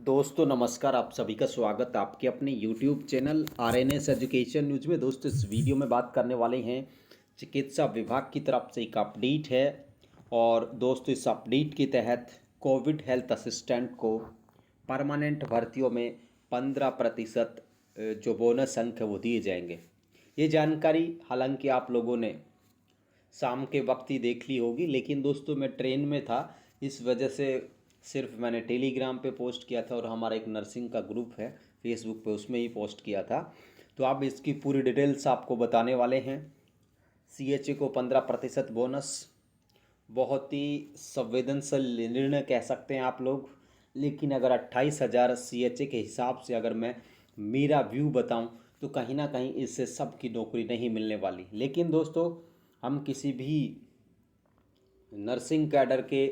दोस्तों नमस्कार। आप सभी का स्वागत है आपके अपने YouTube channel RNS education news में। दोस्तों इस वीडियो में बात करने वाले हैं चिकित्सा विभाग की तरफ से एक अपडेट है। और दोस्तों इस अपडेट के तहत कोविड हेल्थ असिस्टेंट को परमानेंट भर्तियों में 15% जो बोनस अंक है वो दिए जाएंगे। ये जानकारी हालांकि आप लोगों ने शाम के वक्त ही देख ली होगी, लेकिन दोस्तों मैं ट्रेन में था, इस वजह से सिर्फ मैंने टेलीग्राम पे पोस्ट किया था और हमारा एक नर्सिंग का ग्रुप है फेसबुक पे, उसमें ही पोस्ट किया था। तो आप इसकी पूरी डिटेल्स आपको बताने वाले हैं। CHA को 15% बोनस, बहुत ही संवेदनशील निर्णय कह सकते हैं आप लोग। लेकिन अगर 28,000 CHA के हिसाब से अगर मैं मेरा व्यू बताऊं तो कहीं ना कहीं इससे सबकी नौकरी नहीं मिलने वाली। लेकिन दोस्तों हम किसी भी नर्सिंग कैडर के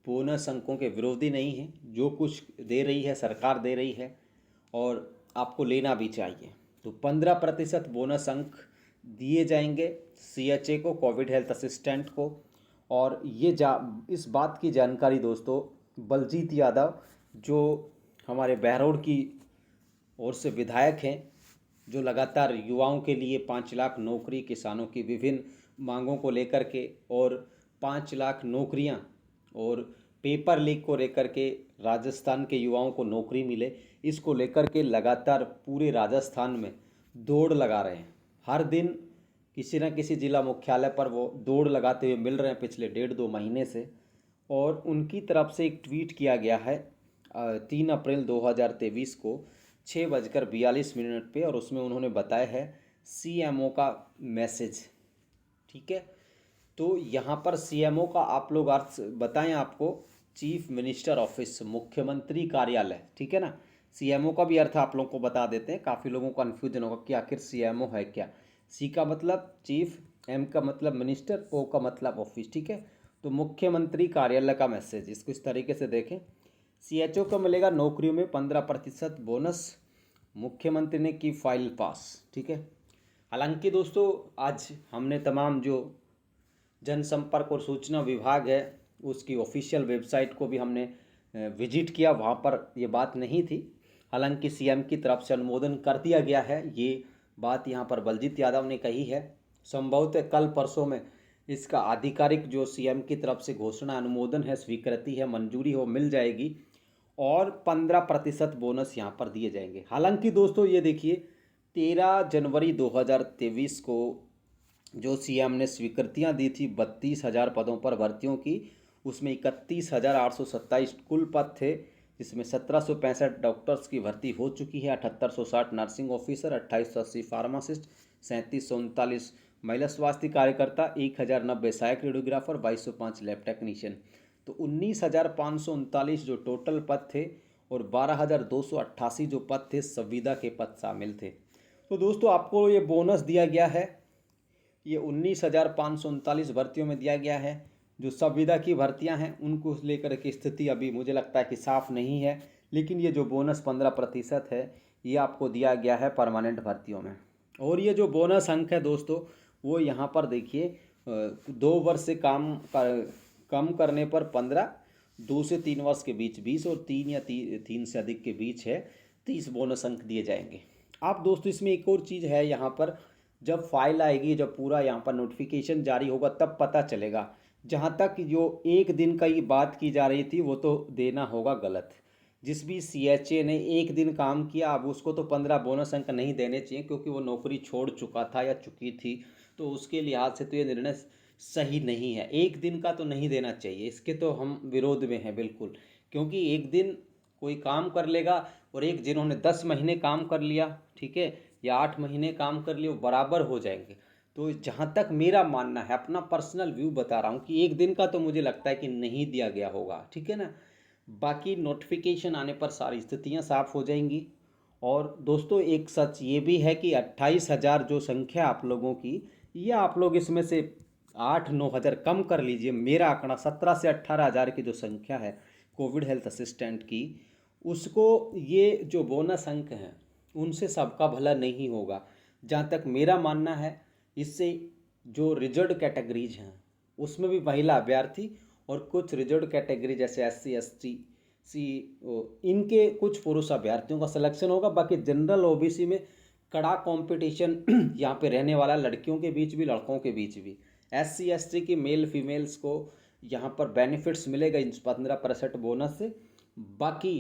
बोनस अंकों के विरोधी नहीं हैं। जो कुछ दे रही है सरकार दे रही है और आपको लेना भी चाहिए। तो 15% बोनस अंक दिए जाएंगे CHA को, कोविड हेल्थ असिस्टेंट को। और ये इस बात की जानकारी दोस्तों बलजीत यादव जो हमारे बहरौड़ की ओर से विधायक हैं, जो लगातार युवाओं के लिए 5 लाख नौकरी, किसानों की विभिन्न मांगों को लेकर के और 5 लाख नौकरियां और पेपर लीक को लेकर के राजस्थान के युवाओं को नौकरी मिले, इसको लेकर के लगातार पूरे राजस्थान में दौड़ लगा रहे हैं। हर दिन किसी न किसी जिला मुख्यालय पर वो दौड़ लगाते हुए मिल रहे हैं पिछले 1.5-2 महीने से। और उनकी तरफ से एक ट्वीट किया गया है 3 अप्रैल 2023 को 6:42 पे, और उसमें उन्होंने बताया है CMO का मैसेज। ठीक है, तो यहाँ पर CMO का आप लोग अर्थ बताएं आपको, चीफ मिनिस्टर ऑफिस, मुख्यमंत्री कार्यालय। ठीक है ना, CMO का भी अर्थ आप लोगों को बता देते हैं, काफ़ी लोगों को कन्फ्यूजन होगा कि आखिर CMO है क्या। C का मतलब चीफ, M का मतलब मिनिस्टर, O का मतलब ऑफिस। ठीक है, तो मुख्यमंत्री कार्यालय का मैसेज, इसको इस तरीके से देखें। CHO को मिलेगा नौकरियों में 15% बोनस, मुख्यमंत्री ने की फाइल पास। ठीक है, हालांकि दोस्तों आज हमने तमाम जो जनसंपर्क और सूचना विभाग है उसकी ऑफिशियल वेबसाइट को भी हमने विजिट किया, वहाँ पर ये बात नहीं थी। हालांकि CM की तरफ से अनुमोदन कर दिया गया है, ये बात यहाँ पर बलजीत यादव ने कही है। संभवतः कल परसों में इसका आधिकारिक जो CM की तरफ से घोषणा, अनुमोदन है, स्वीकृति है, मंजूरी हो मिल जाएगी और 15% बोनस यहाँ पर दिए जाएंगे। हालांकि दोस्तों ये देखिए 13 जनवरी 2023 को जो CM ने स्वीकृतियां दी थी 32,000 पदों पर भर्तियों की, उसमें 31,827 कुल पद थे, जिसमें 1,765 डॉक्टर्स की भर्ती हो चुकी है, 7,860 नर्सिंग ऑफिसर, 2,880 फार्मासिस्ट, 3,739 महिला स्वास्थ्य कार्यकर्ता, 1,090 सहायक रेडियोग्राफर, 2,205 लैब टेक्नीशियन। तो 19,539 जो टोटल पद थे और 12,288 जो पद थे संविदा के पद शामिल थे। तो दोस्तों आपको ये बोनस दिया गया है, ये 19,539 भर्तियों में दिया गया है। जो संविदा की भर्तियां हैं उनको लेकर के स्थिति अभी मुझे लगता है कि साफ नहीं है, लेकिन ये जो बोनस 15% है ये आपको दिया गया है परमानेंट भर्तियों में। और ये जो बोनस अंक है दोस्तों वो यहाँ पर देखिए 2 वर्ष से कम करने पर 15, 2 से 3 वर्ष के बीच 20 और 3 या 3 से अधिक के बीच है 30 बोनस अंक दिए जाएंगे। आप दोस्तों इसमें एक और चीज़ है, यहाँ पर जब फाइल आएगी, जब पूरा यहाँ पर नोटिफिकेशन जारी होगा तब पता चलेगा। जहाँ तक जो एक दिन का ये बात की जा रही थी वो तो देना होगा गलत। जिस भी CHA ने एक दिन काम किया अब उसको तो 15 बोनस अंक नहीं देने चाहिए, क्योंकि वो नौकरी छोड़ चुका था या चुकी थी, तो उसके लिहाज से तो ये निर्णय सही नहीं है। एक दिन का तो नहीं देना चाहिए, इसके तो हम विरोध में हैं बिल्कुल। क्योंकि एक दिन कोई काम कर लेगा और एक जिन्होंने 10 महीने काम कर लिया, ठीक है, या 8 महीने काम कर लिए, वो बराबर हो जाएंगे। तो जहाँ तक मेरा मानना है, अपना पर्सनल व्यू बता रहा हूँ, कि एक दिन का तो मुझे लगता है कि नहीं दिया गया होगा। ठीक है ना, बाकी नोटिफिकेशन आने पर सारी स्थितियाँ साफ हो जाएंगी। और दोस्तों एक सच ये भी है कि 28,000 जो संख्या आप लोगों की, ये आप लोग इसमें से 8-9 हज़ार कम कर लीजिए। मेरा आंकड़ा 17 से 18,000 की जो संख्या है कोविड हेल्थ असिस्टेंट की, उसको ये जो बोनस अंक हैं उनसे सबका भला नहीं होगा। जहाँ तक मेरा मानना है, इससे जो रिजर्व कैटेगरीज हैं उसमें भी महिला अभ्यर्थी और कुछ रिजर्व कैटेगरी जैसे SC ST इनके कुछ पुरुष अभ्यर्थियों का सिलेक्शन होगा। बाकी जनरल ओबीसी में कड़ा कंपटीशन यहाँ पे रहने वाला, लड़कियों के बीच भी लड़कों के बीच भी। SC ST की मेल फीमेल्स को यहाँ पर बेनिफिट्स मिलेगा इन 15% बोनस से। बाकी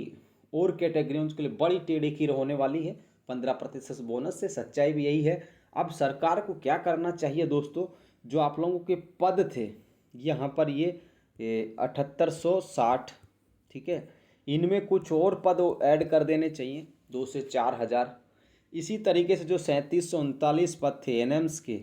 और कैटेगरियों के लिए बड़ी टेढ़ी खीर होने वाली है 15% बोनस से। सच्चाई भी यही है। अब सरकार को क्या करना चाहिए दोस्तों, जो आप लोगों के पद थे यहाँ पर ये 7860, ठीक है, इनमें कुछ और पद ऐड कर देने चाहिए 2 से 4 हज़ार। इसी तरीके से जो 3739 पद थे एनएम्स के,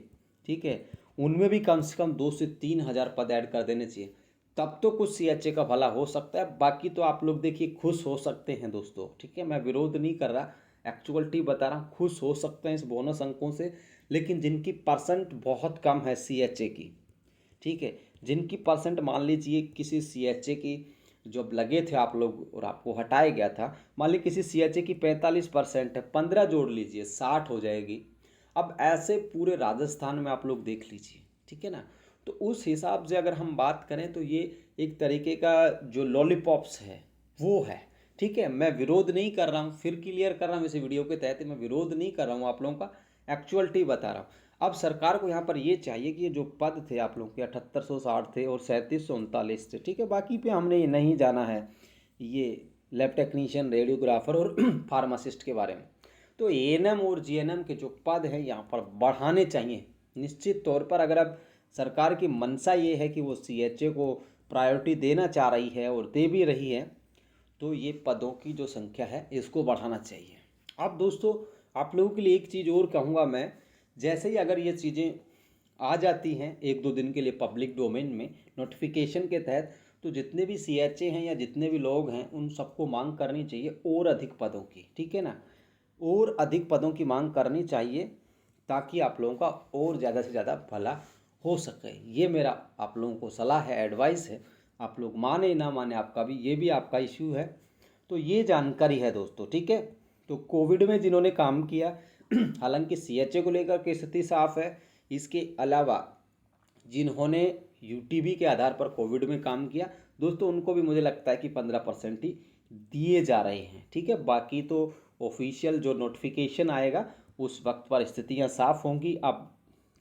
ठीक है, उनमें भी कम से कम 2 से 3 हज़ार पद ऐड कर देने चाहिए। तब तो कुछ CHA का भला हो सकता है। बाकी तो आप लोग देखिए खुश हो सकते हैं दोस्तों, ठीक है, मैं विरोध नहीं कर रहा, एक्चुअलिटी बता रहा हूँ, खुश हो सकते हैं इस बोनस अंकों से। लेकिन जिनकी परसेंट बहुत कम है CHA की, ठीक है, जिनकी परसेंट मान लीजिए किसी CHA की जब लगे थे आप लोग और आपको हटाया गया था, मान लीजिए किसी CHA की 45% है, 15 जोड़ लीजिए 60 हो जाएगी। अब ऐसे पूरे राजस्थान में आप लोग देख लीजिए, ठीक है ना। तो उस हिसाब से अगर हम बात करें तो ये एक तरीके का जो लॉलीपॉप्स है वो है, ठीक है। मैं विरोध नहीं कर रहा हूँ, फिर क्लियर कर रहा हूँ इस वीडियो के तहत, मैं विरोध नहीं कर रहा हूँ, आप लोगों का एक्चुअलिटी बता रहा हूँ। अब सरकार को यहाँ पर ये चाहिए कि ये जो पद थे आप लोगों के 7860 थे और 3739 थे, ठीक है, बाकी पे हमने नहीं जाना है ये लैब टेक्नीशियन, रेडियोग्राफर और फार्मासिस्ट के बारे में। तो ANM और GNM के जो पद हैं यहाँ पर बढ़ाने चाहिए निश्चित तौर पर। अगर अब सरकार की मंशा ये है कि वो CHA को प्रायोरिटी देना चाह रही है और दे भी रही है, तो ये पदों की जो संख्या है इसको बढ़ाना चाहिए। अब दोस्तों आप लोगों के लिए एक चीज़ और कहूँगा मैं, जैसे ही अगर ये चीज़ें आ जाती हैं 1-2 दिन के लिए पब्लिक डोमेन में नोटिफिकेशन के तहत, तो जितने भी CHA हैं या जितने भी लोग हैं उन सबको मांग करनी चाहिए और अधिक पदों की, ठीक है ना, और अधिक पदों की मांग करनी चाहिए ताकि आप लोगों का और ज़्यादा से ज़्यादा भला हो सके। ये मेरा आप लोगों को सलाह है, एडवाइस है। आप लोग माने ना माने आपका भी, ये भी आपका इश्यू है। तो ये जानकारी है दोस्तों, ठीक है। तो कोविड में जिन्होंने काम किया हालांकि CHA को लेकर के स्थिति साफ है, इसके अलावा जिन्होंने UTB के आधार पर कोविड में काम किया दोस्तों, उनको भी मुझे लगता है कि 15% ही दिए जा रहे हैं, ठीक है। बाकी तो ऑफिशियल जो नोटिफिकेशन आएगा उस वक्त पर स्थितियां साफ होंगी। अब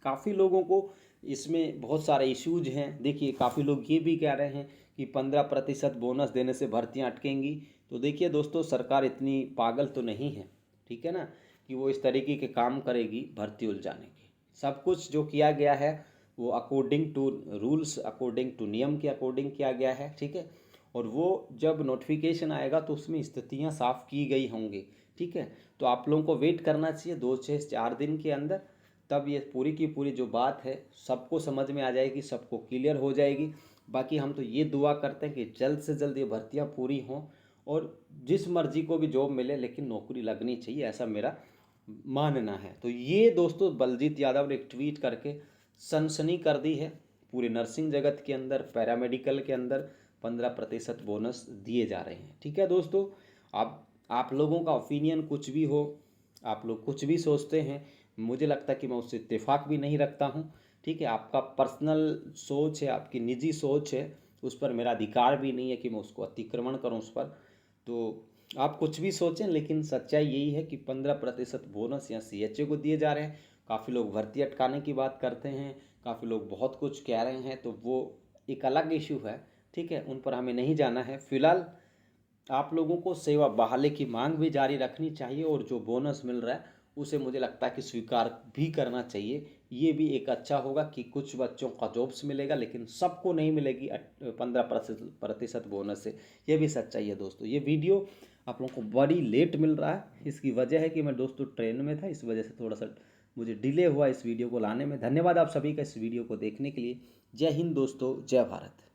काफ़ी लोगों को इसमें बहुत सारे इश्यूज हैं। देखिए काफ़ी लोग ये भी कह रहे हैं कि 15% बोनस देने से भर्तियां अटकेंगी। तो देखिए दोस्तों, सरकार इतनी पागल तो नहीं है, ठीक है ना, कि वो इस तरीके के काम करेगी भर्ती उलझाने के। सब कुछ जो किया गया है वो according to rules, according to नियम के अकॉर्डिंग किया गया है, ठीक है। और वो जब नोटिफिकेशन आएगा तो उसमें स्थितियां साफ की गई होंगी, ठीक है। तो आप लोगों को वेट करना चाहिए 2 से 4 दिन के अंदर, तब ये पूरी की पूरी जो बात है सबको समझ में आ जाएगी, सबको क्लियर हो जाएगी। बाकी हम तो ये दुआ करते हैं कि जल्द से जल्द ये भर्तियाँ पूरी हों और जिस मर्जी को भी जॉब मिले, लेकिन नौकरी लगनी चाहिए, ऐसा मेरा मानना है। तो ये दोस्तों बलजीत यादव ने एक ट्वीट करके सनसनी कर दी है। पूरे नर्सिंग जगत के अंदर, पैरामेडिकल के अंदर 15% बोनस दिए जा रहे हैं, ठीक है दोस्तों। आप लोगों का ओपिनियन कुछ भी हो, आप लोग कुछ भी सोचते हैं, मुझे लगता है कि मैं उससे इत्तेफाक भी नहीं रखता हूँ, ठीक है। आपका पर्सनल सोच है, आपकी निजी सोच है, उस पर मेरा अधिकार भी नहीं है कि मैं उसको अतिक्रमण करूँ उस पर। तो आप कुछ भी सोचें, लेकिन सच्चाई यही है कि 15% बोनस यहाँ CHA को दिए जा रहे हैं। काफ़ी लोग भर्ती अटकाने की बात करते हैं, काफ़ी लोग बहुत कुछ कह रहे हैं, तो वो एक अलग इशू है, ठीक है, उन पर हमें नहीं जाना है। फिलहाल आप लोगों को सेवा बहाली की मांग भी जारी रखनी चाहिए और जो बोनस मिल रहा है उसे मुझे लगता है कि स्वीकार भी करना चाहिए। ये भी एक अच्छा होगा कि कुछ बच्चों का जॉब्स मिलेगा, लेकिन सबको नहीं मिलेगी 15% बोनस से। ये भी सच्चाई है दोस्तों। ये वीडियो आप लोगों को बड़ी लेट मिल रहा है, इसकी वजह है कि मैं दोस्तों ट्रेन में था, इस वजह से थोड़ा सा मुझे डिले हुआ इस वीडियो को लाने में। धन्यवाद आप सभी का इस वीडियो को देखने के लिए। जय हिंद दोस्तों, जय भारत।